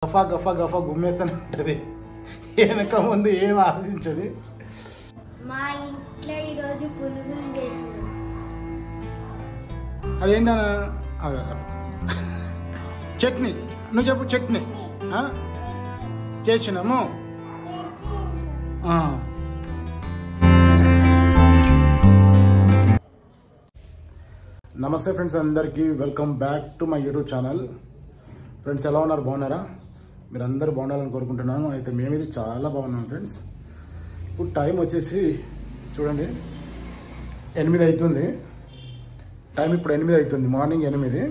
గఫా గఫా గఫా గుమ్మేస్తూనే ఉంటుంది. వెనక ముందు ఏం ఆలోచించదు. మా ఇంట్లో ఈరోజు పునుగులు చేసినాం. అదేంటన్నా చట్నీ, నువ్వు చెప్పు. చట్నీ చేసినాము. నమస్తే ఫ్రెండ్స్, అందరికీ welcome back to my YouTube channel. Friends, ఎలా ఉన్నారు? బాగున్నారా? మీరు అందరూ బాగుండాలని కోరుకుంటున్నాను. అయితే మేమైతే చాలా బాగున్నాం ఫ్రెండ్స్. ఇప్పుడు టైం వచ్చేసి చూడండి 8 అవుతుంది. టైం ఇప్పుడు 8 అవుతుంది, మార్నింగ్ 8.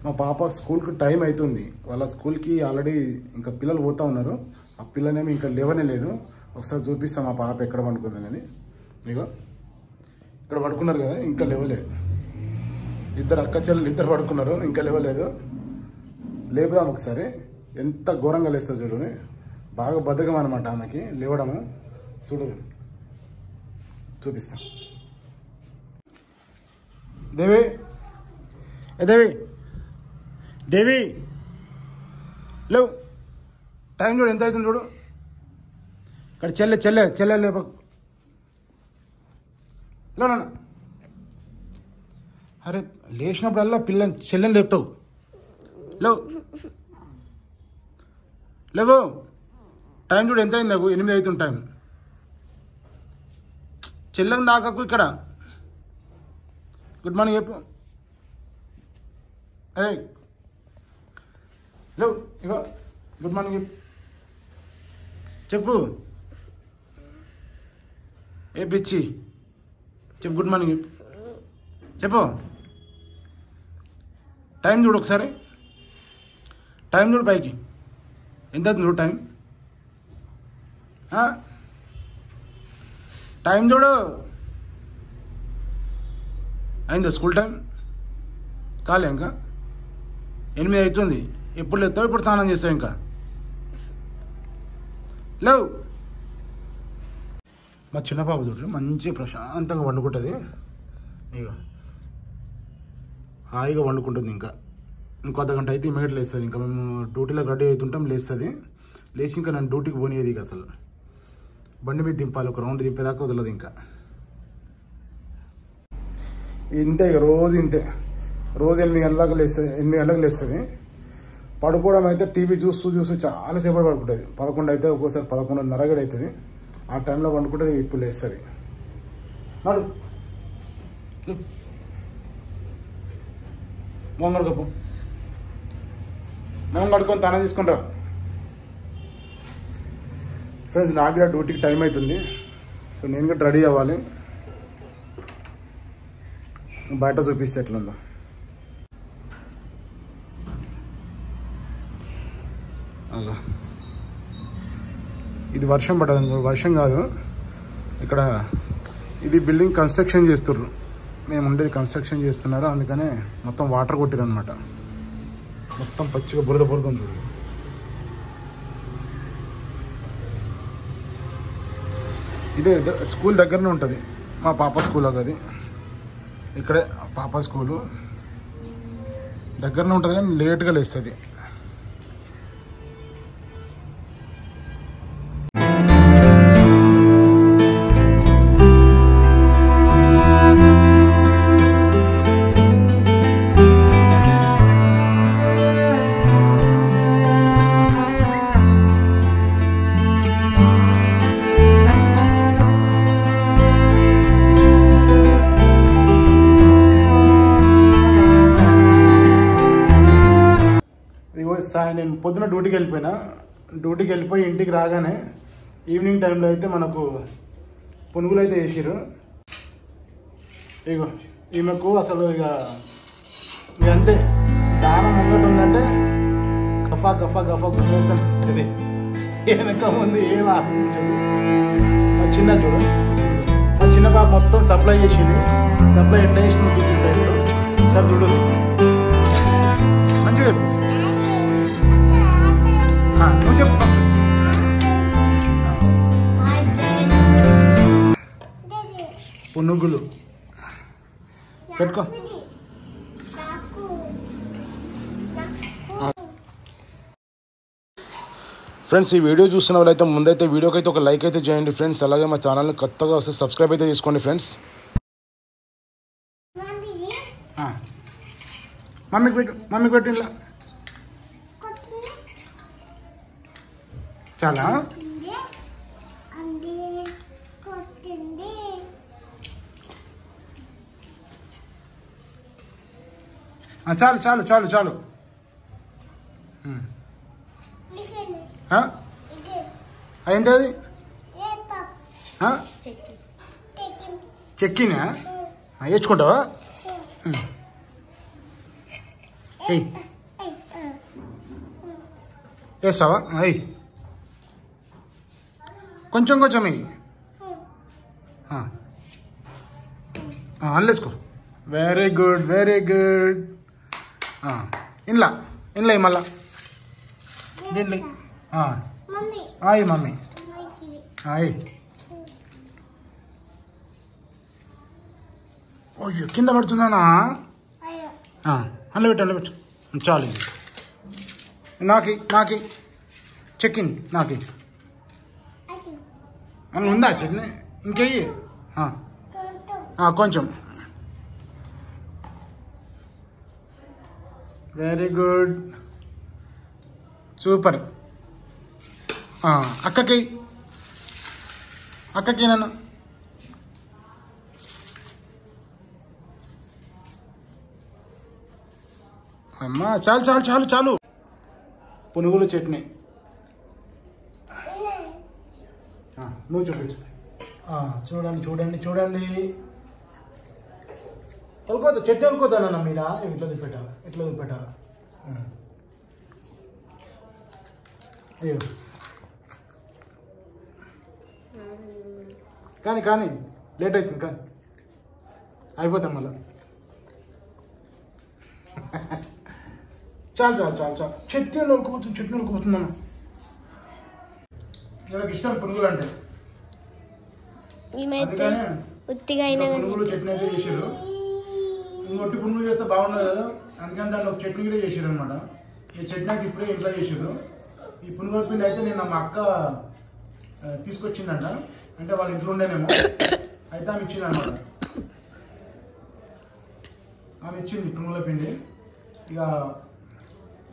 మా పాప స్కూల్కి టైం అవుతుంది. వాళ్ళ స్కూల్కి ఆల్రెడీ ఇంకా పిల్లలు పోతూ ఉన్నారు. ఆ పిల్లనేమి ఇంకా లేవనే లేదు. ఒకసారి చూపిస్తాం మా పాప ఎక్కడ పడుకుందని. మీకు ఇక్కడ పడుకున్నారు కదా, ఇంకా లేవలేదు. ఇద్దరు అక్క చెల్లెలు ఇద్దరు పడుకున్నారు, ఇంకా లేవలేదు. లేపుదాం ఒకసారి. ఎంత ఘోరంగా లేస్తుంది చూడండి. బాగా బద్ధకం అనమాట ఆమెకి లేవడము. చూడు, చూపిస్తా. దేవి, ఏ దేవి, దేవి లేవు. టైం చూడు ఎంత అవుతుంది చూడు. ఇక్కడ చెల్లె లేప లేవు. అరే, లేచినప్పుడల్లా చెల్లెని లేపుతావు. లేవు. టైం చూడు ఎంత అయింది. 8 అవుతుంది టైం. చెల్లెని దాకకు. ఇక్కడ గుడ్ మార్నింగ్ చెప్పు. ఏ లేవు, ఇగో గుడ్ మార్నింగ్ చెప్పు. ఏ పిచ్చి చెప్పు. గుడ్ మార్నింగ్ చెప్పు. టైం చూడు ఒకసారి. టైం చూడు పైకి ఎంత అవుతుంది చూడు. టైం చూడు. అయిందా స్కూల్ టైం? కాలే ఇంకా 8 అవుతుంది. ఎప్పుడు లేస్తావు? ఇప్పుడు స్నానం చేస్తావు? ఇంకా లేవు. మా చిన్న పాప చూడు మంచి ప్రశాంతంగా వండుకుంటుంది. ఇక హాయిగా వండుకుంటుంది. ఇంకా ఇంకో అర్ధగంట అయితే ఇమీడియట్ లేస్తుంది. ఇంకా మేము డ్యూటీలో రెడీ అవుతుంటాం. లేస్తుంది. లేచి ఇంకా నన్ను డ్యూటీకి పోనీయదు. ఇక అసలు బండి మీద దింపాలి. ఒక రౌండ్ దింపేదాకా వదలదు. ఇంకా ఇంతే. ఇక రోజు ఇంతే. రోజు 8 గంటలకు లేస్తుంది. 8 గంటలకు లేస్తుంది. పడుకోవడం అయితే టీవీ చూస్తూ చాలాసేపు పడుకుంటుంది. 11 అయితే ఒక్కోసారి 11:30 కూడా అవుతుంది. ఆ టైంలో వండుకుంటుంది. ఇప్పుడు లేస్తుంది. నాడు మొహం కడుకోపు. మొహం కడుక్కొని తానే తీసుకుంటా. ఫ్రెండ్స్, నాకు కూడా డ్యూటీకి టైం అవుతుంది. సో నేను కూడా రెడీ అవ్వాలి. బయట చూపిస్తే ఎట్లుందో. అలా ఇది వర్షం పడదు. వర్షం కాదు, ఇక్కడ ఇది బిల్డింగ్ కన్స్ట్రక్షన్ చేస్తుర్రు. మేము ఉండేది కన్స్ట్రక్షన్ చేస్తున్నారు. అందుకనే మొత్తం వాటర్ కొట్టిరు అనమాట. మొత్తం పచ్చిగా బురద ఉంది. ఇదే స్కూల్ దగ్గరనే ఉంటుంది. మా పాప స్కూల్ అది. ఇక్కడే పాప స్కూలు దగ్గరనే ఉంటుంది, కానీ లేట్గా లేస్తుంది. నేను పొద్దున డ్యూటీకి వెళ్ళిపోయి ఇంటికి రాగానే ఈవినింగ్ టైంలో అయితే మనకు పునుగులు అయితే వేసారు. ఇగో ఈమెకు అసలు ఇక అంతే. దానం ముంగట ఉందంటే గఫా గఫా గఫా గుమ్మేస్తాను ఉంటుంది. వెనక ముందు ఏం ఆలోచించదు. మా చిన్న చూడు, మా చిన్న పాప మొత్తం సప్లై చేసింది. సప్లై ఎట్లా చేసింది చూపిస్తాయి. ఇప్పుడు ఒకసారి చూడు. మంచిగా నువ్వు చెప్పు ఫస్ట్. పునుగులు పెట్టుకో. ఫ్రెండ్స్, ఈ వీడియో చూస్తున్న వాళ్ళైతే ముందైతే వీడియోకి అయితే ఒక లైక్ అయితే చేయండి ఫ్రెండ్స్. అలాగే మా ఛానల్ని కొత్తగా వస్తే సబ్స్క్రైబ్ అయితే చేసుకోండి ఫ్రెండ్స్. మమ్మీకి పెట్టు ఇలా చాలా చాలు చాలు చాలు చాలు. ఏంటది? చెక్కినా వేసుకుంటావా? వేస్తావా? అయ్యి కొంచెం కొంచెం అయ్యి అందులేసుకో. Very good very good. ఇంట్లో ఇంట్లో మళ్ళా దీంట్లో అయ్యి మమ్మీ అయ్యి. ఓయ్యో కింద పడుతుందానా? అందులో పెట్టు అందులో పెట్టు. చాలు నాకి నాకి చెక్కింది నాకి అన్న ఉందా చట్నీ? ఇంకెయ్యి కొంచెం. Very good super. అక్కకి అక్కకి నన్ను అమ్మా చాలు చాలు చాలు చాలు. పునుగులు చట్నీ నువ్వు చూపించు. చూడండి చూడండి చూడండి. వలుకోతా చట్నీ వలుకోతానన్న మీద ఇట్లా చూపెట్టాలి ఇట్లా చూపెట్టాలి. అయ్యో కానీ కానీ లేట్ అవుతుంది కానీ అయిపోతాం మళ్ళా. చాలు చాలు చాలు చాలు. చట్నీ వలుకుపోతుంది చట్నీ వలుకుపోతుందన్న. నాకు ఇష్టం పునుగులు అంటే. పునుగులు చట్నీ అయితే చేసారు. ఇంకొట్టి పునుగులు చేస్తే బాగుండదు కదా, అందుకని దాన్ని ఒక చట్నీ కూడా చేసారు అనమాట. ఈ చట్నీ అయితే ఇప్పుడే ఇంట్లో చేసారు. ఈ పునుగుల పిండి అయితే నేను మా అక్క తీసుకొచ్చిందంట, అంటే వాళ్ళ ఇంట్లో ఉండేనేమో. అయితే ఆమె ఇచ్చింది అనమాట. ఆమె ఇచ్చింది పునుగుల పిండి. ఇక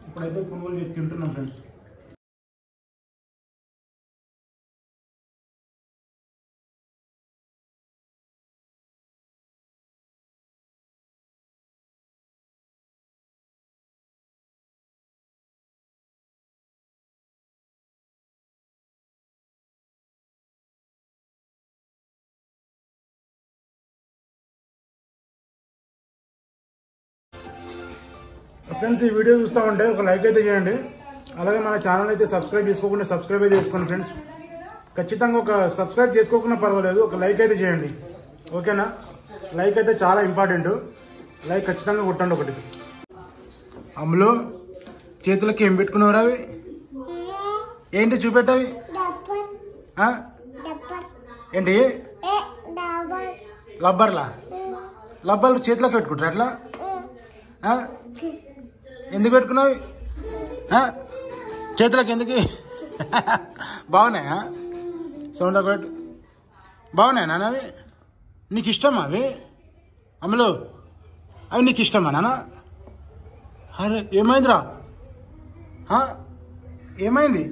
ఇప్పుడైతే పునుగులు తింటున్నాం ఫ్రెండ్స్. ఫ్రెండ్స్, ఈ వీడియో చూస్తామంటే ఒక లైక్ అయితే చేయండి. అలాగే మన ఛానల్ అయితే సబ్స్క్రైబ్ చేసుకోకుండా సబ్స్క్రైబ్ అయితే చేసుకోండి ఫ్రెండ్స్. ఖచ్చితంగా ఒక సబ్స్క్రైబ్ చేసుకోకుండా పర్వాలేదు, ఒక లైక్ అయితే చేయండి. ఓకేనా? లైక్ అయితే చాలా ఇంపార్టెంట్. లైక్ ఖచ్చితంగా కొట్టండి ఒకటి. అమ్ములు చేతులకి ఏం పెట్టుకున్నావు? అవి ఏంటి చూపెట్టవి? ఏంటి? లబ్బర్లా? లబ్బర్లు చేతులకు పెట్టుకుంటారు అట్లా? ఎందుకు పెట్టుకున్నావు చేతులకు? ఎందుకు? బాగున్నాయా? సౌండ్ ఒకటి బాగున్నాయా నాన్న? అవి నీకు ఇష్టమా అవి? అమ్ములు అవి నీకు ఇష్టమా నాన్న? అరే ఏమైందిరా? ఏమైంది?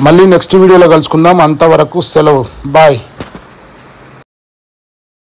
మళ్ళీ నెక్స్ట్ వీడియోలో కలుసుకుందాం. అంతవరకు సెలవు. బాయ్.